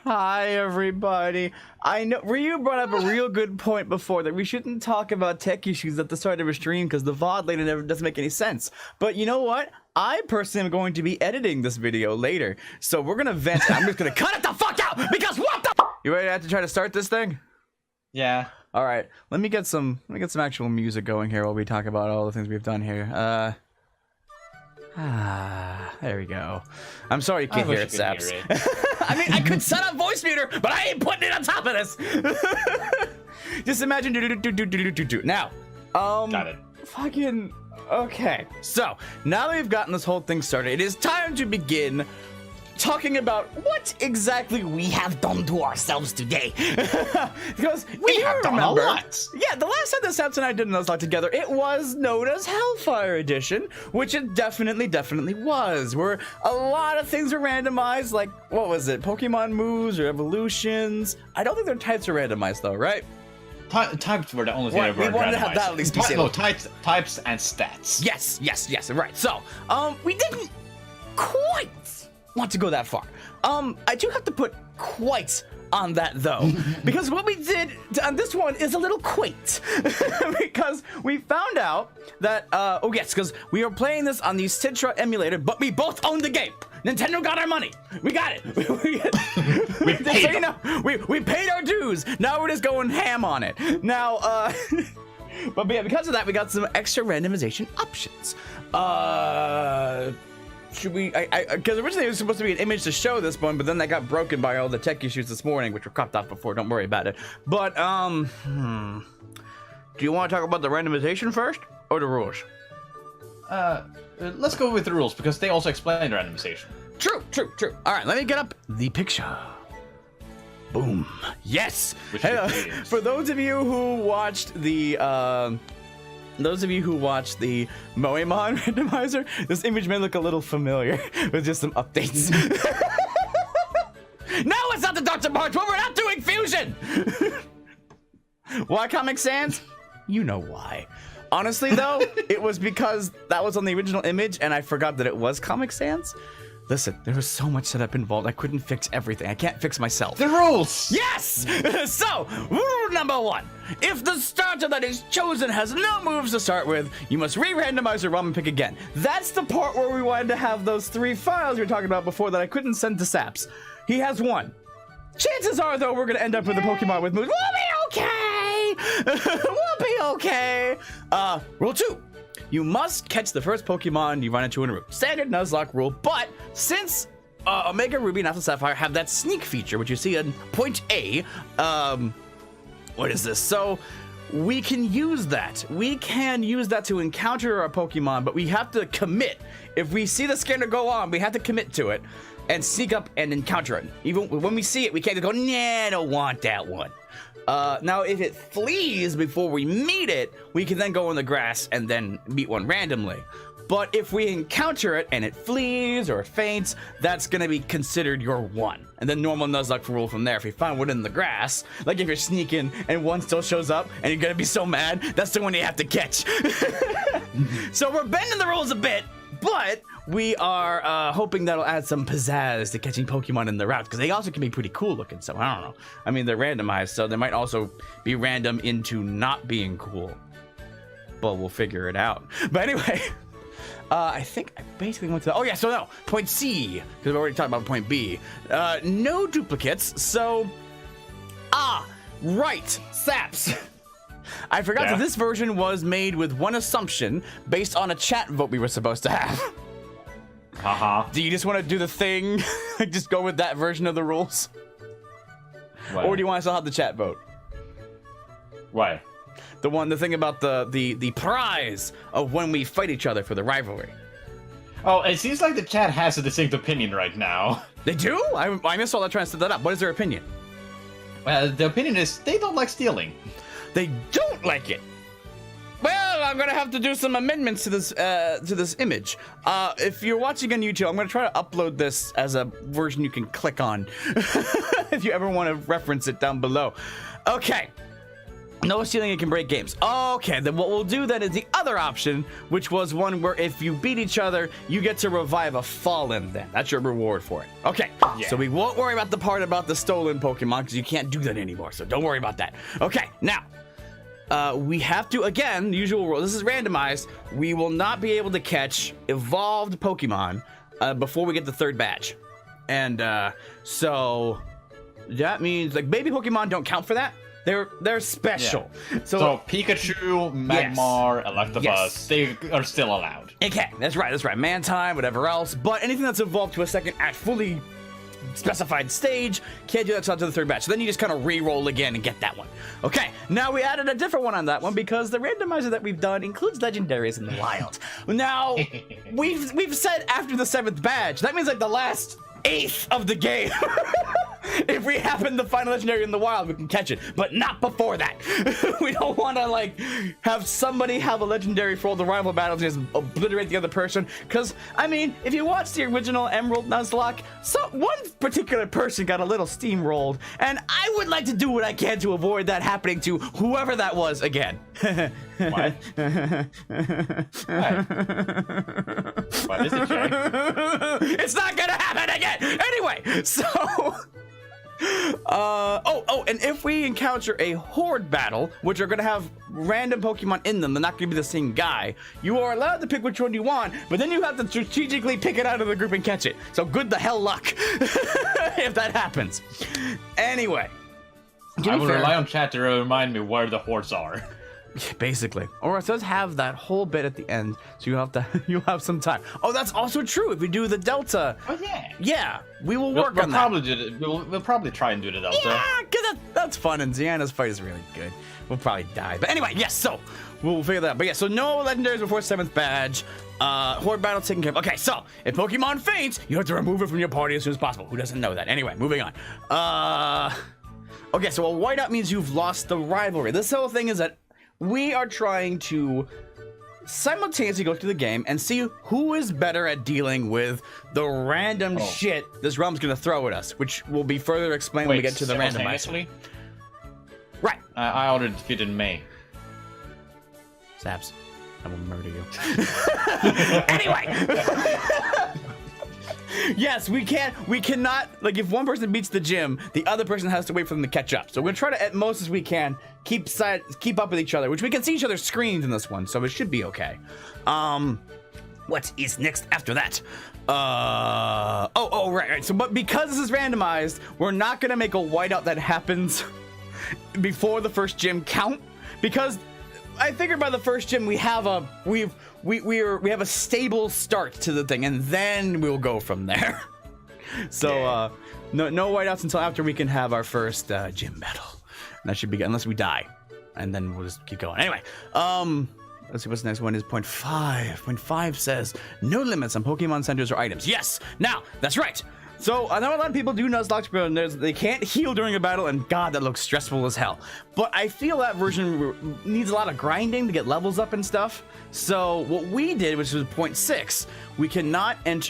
Hi, everybody. I know Ryu brought up a real good point before that we shouldn't talk about tech issues at the start of a stream because the VOD later never doesn't make any sense. But you know what? I personally am going to be editing this video later, so we're gonna vent. I'm just gonna cut it the fuck out because what the? You ready to have to try to start this thing? Yeah. All right. Let me get some actual music going here while we talk about all the things we've done here. There we go. I'm sorry you can't hear it, Saps. I mean, I could set up voice meter, but I ain't putting it on top of this. Just imagine Now, got it. Fucking okay. So now that we've gotten this whole thing started, it is time to begin talking about what exactly we have done to ourselves today. Because we have done a lot. Yeah, the last time that Saps and I did Nuzlocke together, it was known as Hellfire Edition, which it definitely was. Where a lot of things were randomized, like, what was it? Pokemon moves or evolutions. I don't think their types are randomized though, right? Types were the only thing that were randomized. We wanted to have that at least be safe. No, types and stats. Yes, right. So, we didn't quite want to go that far. I do have to put quite on that though, because what we did on this one is a little quaint, because we found out that, oh yes, because we were playing this on the Citra emulator, but we both owned the game. Nintendo got our money. We got it. We paid them. We paid our dues. Now we're just going ham on it. Now, but yeah, because of that, we got some extra randomization options. Should we? Because originally it was supposed to be an image to show this one, but then that got broken by all the tech issues this morning, which were cropped off before. Don't worry about it. But do you want to talk about the randomization first or the rules? Let's go with the rules because they also explain the randomization. True. All right, let me get up the picture. Boom. Yes. Hey, for those of you who watched the Moemon randomizer, this image may look a little familiar with just some updates. No, it's not the Dr. March when we're not doing fusion! Why Comic Sans? You know why. Honestly, though, it was because that was on the original image and I forgot that it was Comic Sans. Listen, there was so much setup involved, I couldn't fix everything. I can't fix myself. The rules! Yes! So, rule number 1. If the starter that is chosen has no moves to start with, you must re-randomize your ROM and pick again. That's the part where we wanted to have those 3 files we were talking about before that I couldn't send to Saps. He has 1. Chances are, though, we're going to end up with a Pokemon with moves. We'll be okay! We'll be okay! Rule 2. You must catch the first Pokemon you run into in a room. Standard Nuzlocke rule, but since Omega Ruby and Alpha Sapphire have that sneak feature, which you see in point A, what is this? So we can use that. We can use that to encounter our Pokemon, but we have to commit. If we see the scanner go on, we have to commit to it and sneak up and encounter it. Even when we see it, we can't just go, nah, I don't want that one. Now, if it flees before we meet it, we can then go in the grass and then meet one randomly. But if we encounter it and it flees or faints, that's gonna be considered your one. And then normal Nuzlocke rule from there. If you find one in the grass, like if you're sneaking and one still shows up and you're gonna be so mad, that's the one you have to catch. So we're bending the rules a bit, but we are hoping that'll add some pizzazz to catching Pokemon in the route, because they also can be pretty cool looking, so I don't know. I mean, they're randomized, so they might also be random into not being cool. But we'll figure it out. But anyway, I think I basically went to... Oh yeah, so no, point C, because we already talked about point B. No duplicates, so... Right, Saps. I forgot that this version was made with one assumption based on a chat vote we were supposed to have. Do you just want to do the thing? Just go with that version of the rules? What? Or do you want to still have the chat vote? Why? The thing about the prize of when we fight each other for the rivalry. Oh, it seems like the chat has a distinct opinion right now. They do? I missed all that trying to set that up. What is their opinion? Well, the opinion is they don't like stealing. They don't like it. Well, I'm gonna have to do some amendments to this image. If you're watching on YouTube, I'm gonna try to upload this as a version you can click on if you ever want to reference it down below. Okay. No stealing, it can break games. Okay, then what we'll do then is the other option, which was one where if you beat each other, you get to revive a fallen then. That's your reward for it. Okay, so we won't worry about the part about the stolen Pokemon because you can't do that anymore, so don't worry about that. Okay, now, we have to, again, the usual rule, this is randomized, we will not be able to catch evolved Pokemon before we get the 3rd badge. And so that means, like, baby Pokemon don't count for that. They're special. Yeah. So Pikachu, Magmar, Electabuzz, they are still allowed. Okay, that's right. Mantine, whatever else. But anything that's evolved to a second at fully specified stage, can't do that until the 3rd batch. So then you just kind of re-roll again and get that one. Okay, now we added a different one on that one because the randomizer that we've done includes legendaries in the wild. Now, we've said after the 7th badge, that means like the last 1/8 of the game. If we happen to find a legendary in the wild, we can catch it, but not before that. We don't want to like have somebody have a legendary for all the rival battles and just obliterate the other person. Because I mean, if you watch the original Emerald Nuzlocke, one particular person got a little steamrolled, and I would like to do what I can to avoid that happening to whoever that was again. What? What is it, Jay? It's not gonna happen again. Anyway, so. And if we encounter a horde battle, which are going to have random Pokemon in them, they're not going to be the same guy, you are allowed to pick which one you want, but then you have to strategically pick it out of the group and catch it. So good the hell luck if that happens. Anyway. I will rely on chat to remind me where the hordes are. Basically. Or it does have that whole bit at the end, so you'll have some time. Oh, that's also true. If we do the Delta. Oh yeah. Yeah, we will work on that. We'll probably try and do the Delta. Yeah, because that's fun, and Ziana's fight is really good. We'll probably die. But anyway, yes, so we'll figure that out. But yeah, so no legendaries before 7th badge. Horde battle taken care of. Okay, so if Pokemon faints, you have to remove it from your party as soon as possible. Who doesn't know that? Anyway, moving on. Okay, so a whiteout means you've lost the rivalry. This whole thing is that we are trying to simultaneously go through the game and see who is better at dealing with the random shit this realm's gonna throw at us, which will be further explained when we get to the randomizer. Right. I already defeated May. Saps, I will murder you. Anyway. Yes, we cannot, like, if one person beats the gym, the other person has to wait for them to catch up. So we're gonna try to, at most as we can, keep up with each other, which we can see each other's screens in this one, so it should be okay. What is next after that? Right. So, but because this is randomized, we're not gonna make a whiteout that happens before the first gym count, because I figured by the first gym we have a stable start to the thing, and then we'll go from there. So no whiteouts until after we can have our first gym battle. And that should be good, unless we die, and then we'll just keep going. Anyway, let's see what's the next one is. Point 5. Point 5 says no limits on Pokemon centers or items. Yes. Now that's right. So I know a lot of people do Nuzlocke, but they can't heal during a battle, and God, that looks stressful as hell. But I feel that version needs a lot of grinding to get levels up and stuff. So what we did, which was point 6, we cannot use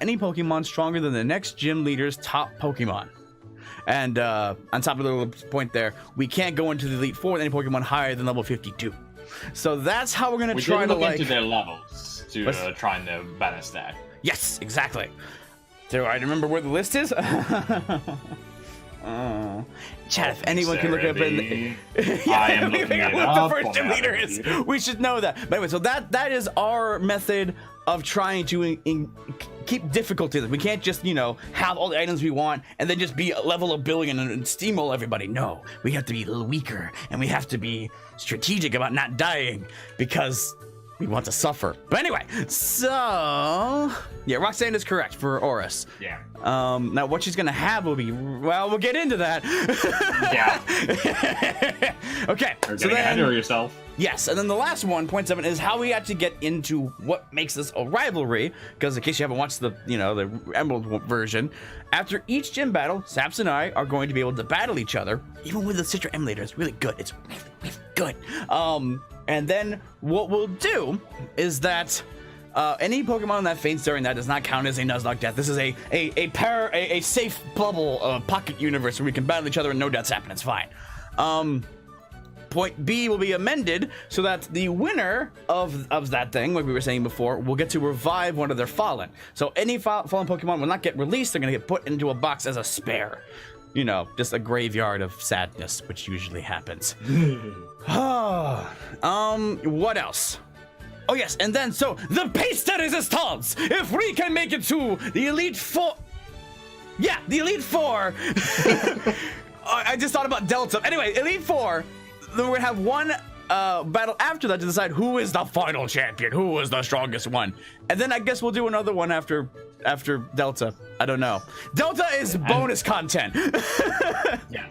any Pokemon stronger than the next gym leader's top Pokemon. And on top of the little point there, we can't go into the Elite Four with any Pokemon higher than level 52. So that's how we're gonna try to look into their levels to try and balance that. Yes, exactly. Do I remember where the list is? Chat, if anyone can look up in I am looking at what the first gym leader is. We should know that. But anyway, so that is our method of trying to keep difficulty. We can't just, have all the items we want and then just be a level of billion and steamroll everybody. No, we have to be a little weaker, and we have to be strategic about not dying because we want to suffer. But anyway, so yeah, Roxanne is correct for ORAS. Yeah. Now what she's gonna have will be, well, we'll get into that. Yeah. Okay. So then, yourself. Yes, and then the last one, point 7, is how we actually get into what makes this a rivalry. Because in case you haven't watched the Emerald version, after each gym battle, Saps and I are going to be able to battle each other, even with the Citra Emulator. It's really good. It's really, really good. And then what we'll do is that any Pokemon that faints during that does not count as a Nuzlocke death. This is a safe bubble pocket universe where we can battle each other and no deaths happen. It's fine. point B will be amended so that the winner of that thing, like we were saying before, will get to revive one of their fallen. So any fallen Pokemon will not get released. They're going to get put into a box as a spare. You know, just a graveyard of sadness, which usually happens. What else? Oh yes, and then so the pace de resistance. If we can make it to the Elite Four, yeah, the Elite Four. I just thought about Delta. Anyway, Elite Four. Then we're gonna have one battle after that to decide who is the final champion, who is the strongest one, and then I guess we'll do another one after Delta. I don't know. Delta is bonus content. Yeah.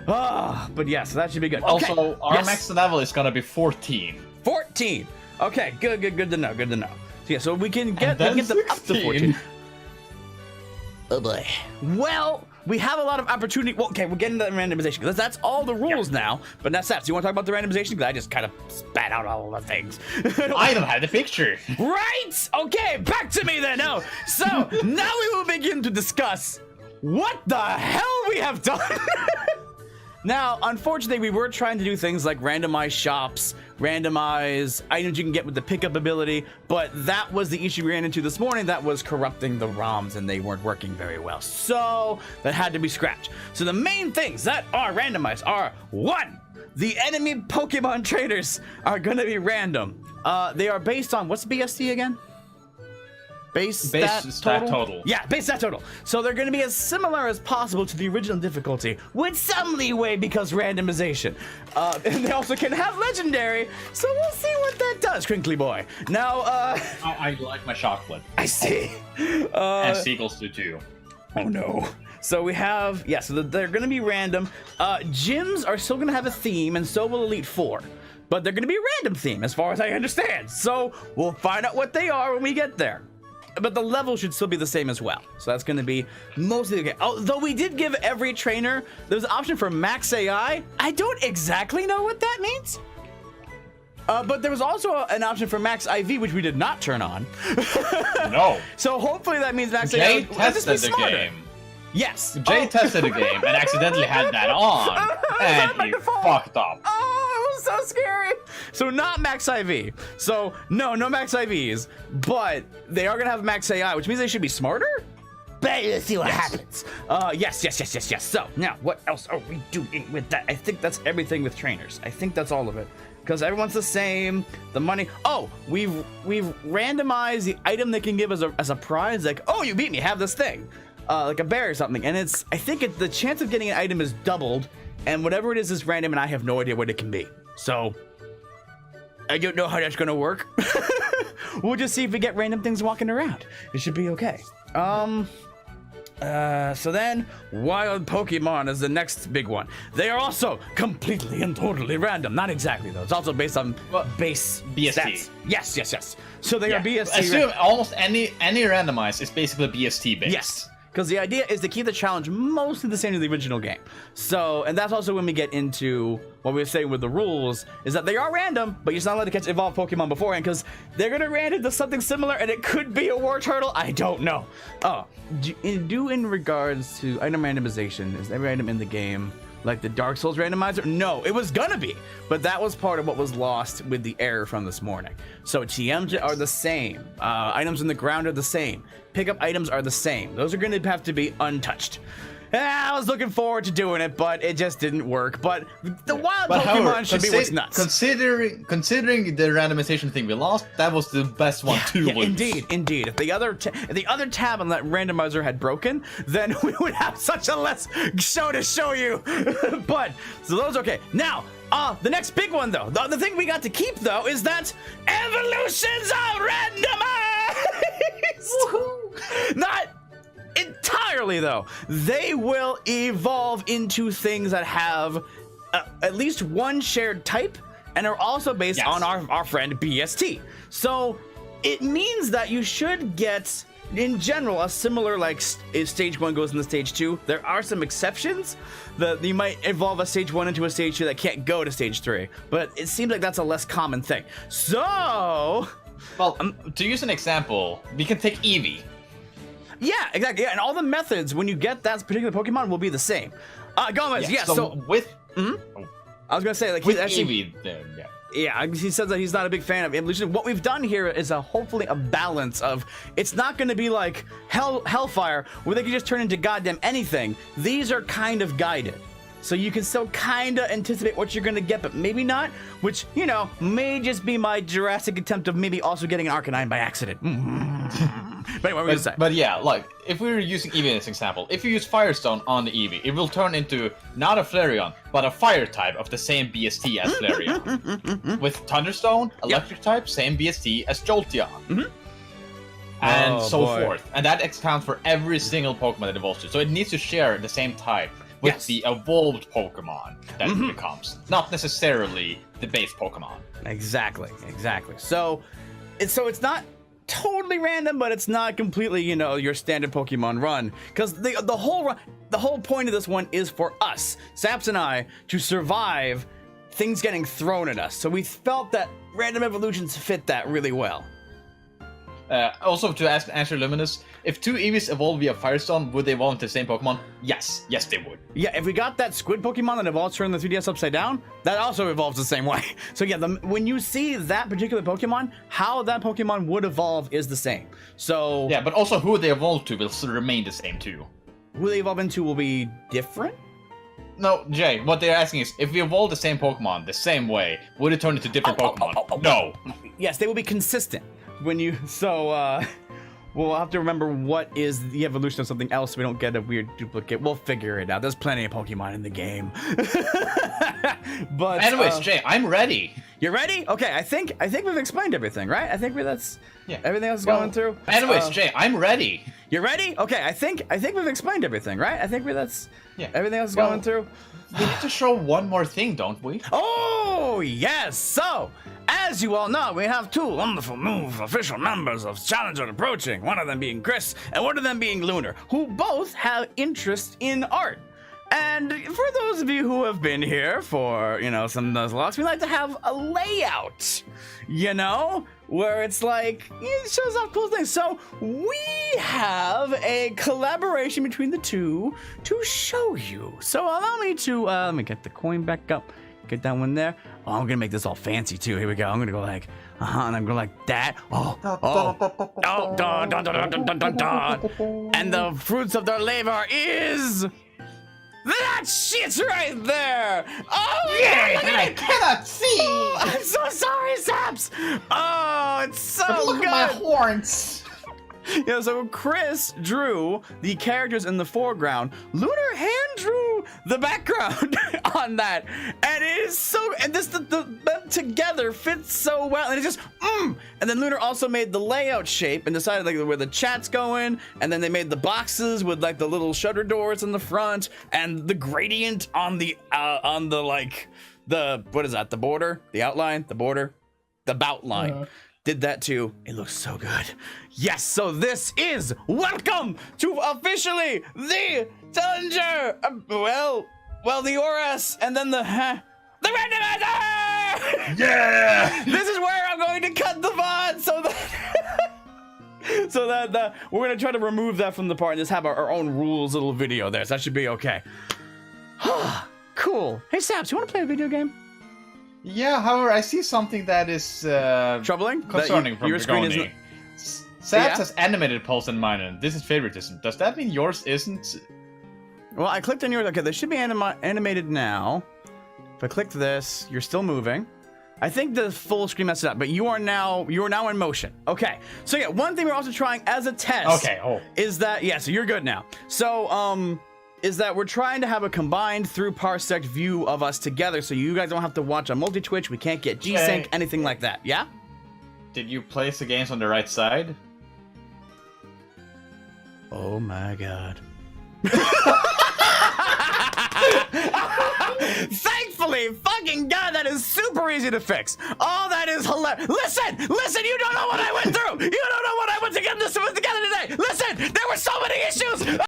But yes, so that should be good. Also, okay. our max level is gonna be 14. 14. Okay, good to know. Good to know. So yeah, so we can get them up to 14. Oh boy. Well, we have a lot of opportunity. Well, okay, we're getting to the randomization because that's all the rules now. But that's that. So you want to talk about the randomization? Because I just kind of spat out all the things. I don't have the picture. Right? Okay, back to me then. No. So now we will begin to discuss what the hell we have done. Now, unfortunately, we were trying to do things like randomize shops, randomize items you can get with the pickup ability, but that was the issue we ran into this morning. That was corrupting the ROMs, and they weren't working very well. So that had to be scratched. So the main things that are randomized are, 1, the enemy Pokemon trainers are going to be random. They are based on, what's BST again? Base stat total? Yeah, base stat total. So they're going to be as similar as possible to the original difficulty, with some leeway because randomization. And they also can have legendary, so we'll see what that does, Crinkly Boy. Now, I like my chocolate. I see. And seagulls do too. Oh no. So we have, yeah, so they're going to be random. Gyms are still going to have a theme, and so will Elite Four. But they're going to be a random theme, as far as I understand. So we'll find out what they are when we get there. But the level should still be the same as well. So that's going to be mostly okay. Although we did give every trainer, there's an option for max AI. I don't exactly know what that means. But there was also an option for max IV, which we did not turn on. No. So hopefully that means max AI. Jay tested the game. Yes. Jay tested the game and accidentally had that on. And he fucked up. Oh, it was so scary. So not max IV. So no max IVs, but they are gonna have max AI, which means they should be smarter. But let's see what happens. Yes. So now, what else are we doing with that? I think that's everything with trainers. I think that's all of it. Because everyone's the same. The money. Oh, we've randomized the item they can give as a prize. Like, oh, you beat me. Have this thing. Like a bear or something. And I think the chance of getting an item is doubled. And whatever it is random, and I have no idea what it can be. So I don't know how that's gonna work. We'll just see if we get random things walking around. It should be okay. So then, wild Pokemon is the next big one. They are also completely and totally random. Not exactly though. It's also based on base BST. Stats. Yes. So they are BST. Assume almost any randomize is basically BST based. Yes. Because the idea is to keep the challenge mostly the same as the original game. So, and that's also when we get into what we were saying with the rules, is that they are random, but you're just not allowed to catch evolved Pokemon beforehand, because they're going to random to something similar, and it could be a War Turtle. I don't know. In regards to item randomization, is every item in the game like the Dark Souls randomizer? No, it was gonna be, but that was part of what was lost with the error from this morning. So TMs are the same. Items in the ground are the same. Pickup items are the same. Those are gonna have to be untouched. I was looking forward to doing it, but it just didn't work. But the wild Pokemon should be what's nuts. Considering the randomization thing we lost, that was the best one to lose. Indeed. If the other tab on that randomizer had broken, then we would have such a less show to show you. But so those okay. Now, the next big one though, the thing we got to keep though is that evolutions are randomized. Woohoo! Not entirely though. They will evolve into things that have at least one shared type and are also based on our friend BST. So it means that you should get in general a similar, like if stage 1 goes into stage 2. There are some exceptions that you might evolve a stage 1 into a stage 2 that can't go to stage 3, but it seems like that's a less common thing. So well, to use an example, we can take Eevee. Yeah, exactly. Yeah, and all the methods when you get that particular Pokemon will be the same. Gomez, So with I was gonna say, like, with actually, Eevee, then, yeah. Yeah, he says that he's not a big fan of evolution. What we've done here is hopefully a balance of, it's not going to be like Hellfire, where they can just turn into goddamn anything. These are kind of guided. So you can still kind of anticipate what you're going to get, but maybe not, which, you know, may just be my Jurassic attempt of maybe also getting an Arcanine by accident. But anyway, what were you say? But yeah, like, if we were using Eevee as an example, if you use Firestone on the Eevee, it will turn into not a Flareon, but a Fire type of the same BST as Flareon. With Thunderstone, Electric type, same BST as Jolteon. And so forth. And that accounts for every single Pokemon that evolves to. So it needs to share the same type with the evolved Pokemon that it becomes. Not necessarily the base Pokemon. Exactly. So it's not totally random, but it's not completely, you know, your standard Pokemon run. Because the whole point of this one is for us, Saps and I, to survive things getting thrown at us. So we felt that random evolutions fit that really well. Also, to answer Luminous, if two Eevees evolve via Firestone, would they evolve into the same Pokemon? Yes, they would. Yeah, if we got that squid Pokemon that evolves turn the 3DS upside down, that also evolves the same way. So yeah, when you see that particular Pokemon, how that Pokemon would evolve is the same. So yeah, but also who they evolve to will remain the same too. Who they evolve into will be different? No, Jay, what they're asking is, if we evolve the same Pokemon the same way, would it turn into different Pokemon? No. Yes, they will be consistent. We'll have to remember what is the evolution of something else so we don't get a weird duplicate. We'll figure it out. There's plenty of Pokemon in the game. But anyways, Jay, I'm ready. You're ready? Okay, I think we've explained everything, right? I think that's everything else is going through. Anyways, Jay, I'm ready. You're ready? Okay, I think we've explained everything, right? I think that's everything else is going through. We need to show one more thing, don't we? Oh, yes. So, as you all know, we have two wonderful new official members of Challenger approaching, one of them being Chris and one of them being Lunar, who both have interest in art. And for those of you who have been here for, you know, some Nuzlocke, we like to have a layout, you know, where it's like, it shows off cool things. So we have a collaboration between the two to show you. So allow me to, let me get the coin back up, get that one there. Oh, I'm gonna make this all fancy too. Here we go. I'm gonna go like, and I'm going like that. And the fruits of their labor is... that shit's right there! Oh, yeah, I cannot see! Oh, I'm so sorry, Saps! Oh, it's so look good! Look at my horns! Yeah, so Chris drew the characters in the foreground. Lunar hand drew the background on that. And it is so... and this, them together fits so well. And it's just, And then Lunar also made the layout shape and decided like where the chat's going. And then they made the boxes with like the little shutter doors in the front. And the gradient on the like, the, what is that? The border? The outline? The border? The bout line. Did that too. It looks so good. Yes, so this is welcome to officially the Challenger. The ORAS and then the Randomizer. Yeah. This is where I'm going to cut the VOD so that we're gonna try to remove that from the part and just have our own rules little video there. So that should be okay. Cool. Hey Saps, you want to play a video game? Yeah, however, I see something that is troubling, concerning from your screen isn't. Saps has animated pulse in mine, and this is favoritism. Does that mean yours isn't? Well, I clicked on yours. Okay, they should be animated now. If I click this, you're still moving. I think the full screen messed it up, but you are now in motion. Okay, so yeah, one thing we're also trying as a test. Is that so you're good now. So is that we're trying to have a combined through parsec view of us together, so you guys don't have to watch a multi-twitch. We can't get G-Sync, anything like that. Yeah. Did you place the games on the right side? Oh my god. Thankfully, fucking god, that is super easy to fix. Oh, that is hilarious. Listen, you don't know what I went through. You don't know what I went to get this together today. Listen, there were so many issues.